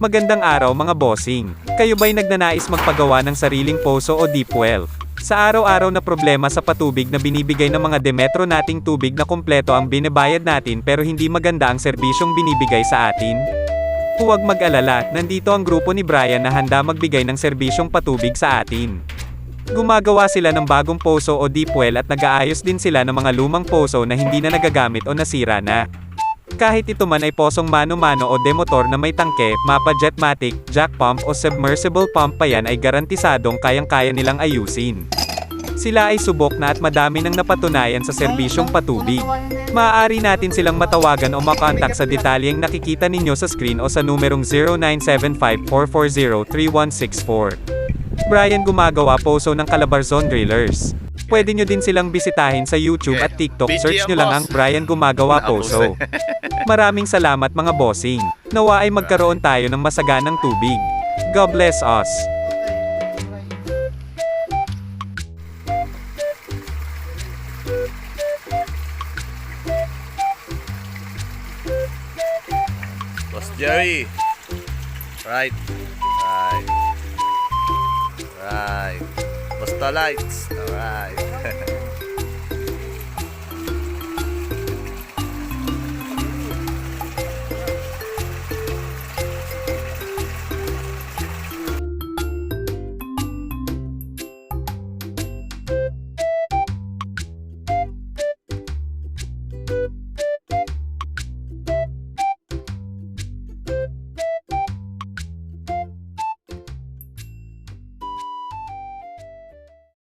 Magandang araw mga bossing. Kayo ba'y nagnanais magpagawa ng sariling poso o deep well? Sa araw-araw na problema sa patubig na binibigay ng mga Demetro nating tubig na kumpleto ang binabayad natin pero hindi maganda ang serbisyong binibigay sa atin? Huwag mag-alala, nandito ang grupo ni Brian na handa magbigay ng serbisyong patubig sa atin. Gumagawa sila ng bagong poso o deep well at nag-aayos din sila ng mga lumang poso na hindi na nagagamit o nasira na. Kahit ito man ay posong mano-mano o demotor na may tangke, mapa jetmatic, jack pump o submersible pump pa yan ay garantisadong kayang-kaya nilang ayusin. Sila ay subok na at madami nang napatunayan sa serbisyong patubig. Maaari natin silang matawagan o makontak sa detalyeng nakikita ninyo sa screen o sa numerong 0975-440-3164. Brian gumagawa poso ng Calabarzon Drillers. Pwede nyo din silang bisitahin sa YouTube at TikTok, search nyo lang ang Brian gumagawa poso. Maraming salamat mga bossing. Nawa ay magkaroon tayo ng masaganang tubig. God bless us. Boss Jerry. Right. Right. Basta lights. Alright.